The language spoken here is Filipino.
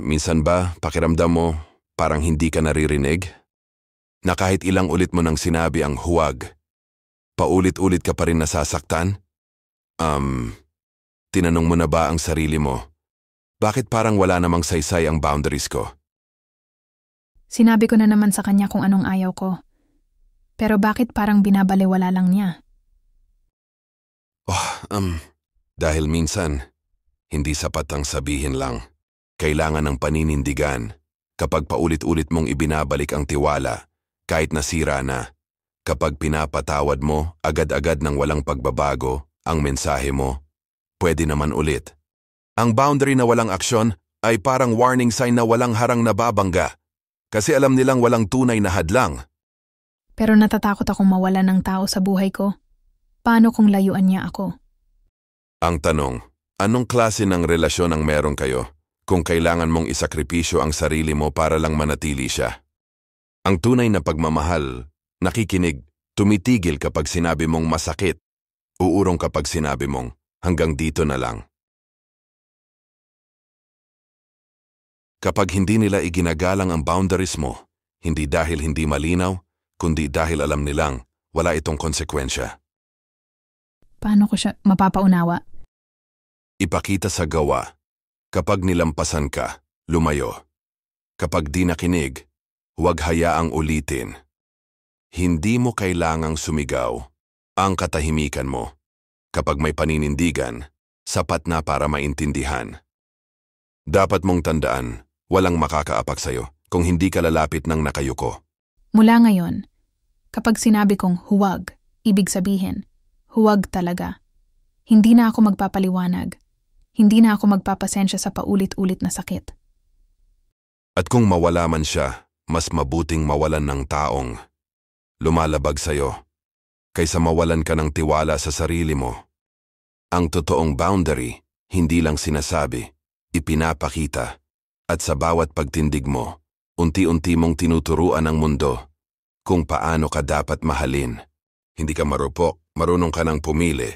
Minsan ba pakiramdam mo parang hindi ka naririnig? Na kahit ilang ulit mo nang sinabi ang huwag, paulit-ulit ka pa rin nasasaktan? Tinanong mo na ba ang sarili mo, bakit parang wala namang saysay ang boundaries ko? Sinabi ko na naman sa kanya kung anong ayaw ko. Pero bakit parang binabalewala lang niya? Dahil minsan, hindi sapat ang sabihin lang. Kailangan ng paninindigan. Kapag paulit-ulit mong ibinabalik ang tiwala, kahit nasira na. Kapag pinapatawad mo, agad-agad ng walang pagbabago, ang mensahe mo, pwede naman ulit. Ang boundary na walang aksyon ay parang warning sign na walang harang nababangga. Kasi alam nilang walang tunay na hadlang. Pero natatakot akong mawalan ng tao sa buhay ko. Paano kung layuan niya ako? Ang tanong, anong klase ng relasyon ang meron kayo kung kailangan mong isakripisyo ang sarili mo para lang manatili siya? Ang tunay na pagmamahal, nakikinig, tumitigil kapag sinabi mong masakit, uurong kapag sinabi mong hanggang dito na lang. Kapag hindi nila iginagalang ang boundaries mo, hindi dahil hindi malinaw, kundi dahil alam nilang wala itong konsekwensya. Paano ko siya mapapaunawa? Ipakita sa gawa. Kapag nilampasan ka, lumayo. Kapag di nakinig, huwag hayaang ulitin. Hindi mo kailangang sumigaw. Ang katahimikan mo. Kapag may paninindigan, sapat na para maintindihan. Dapat mong tandaan, walang makakaapak sa'yo kung hindi ka lalapit ng nakayuko. Mula ngayon, kapag sinabi kong huwag, ibig sabihin, huwag talaga. Hindi na ako magpapaliwanag. Hindi na ako magpapasensya sa paulit-ulit na sakit. At kung mawala man siya, mas mabuting mawalan ng taong lumalabag sa'yo kaysa mawalan ka ng tiwala sa sarili mo. Ang totoong boundary, hindi lang sinasabi, ipinapakita. At sa bawat pagtindig mo, unti-unti mong tinuturuan ang mundo kung paano ka dapat mahalin. Hindi ka marupok, marunong ka nang pumili.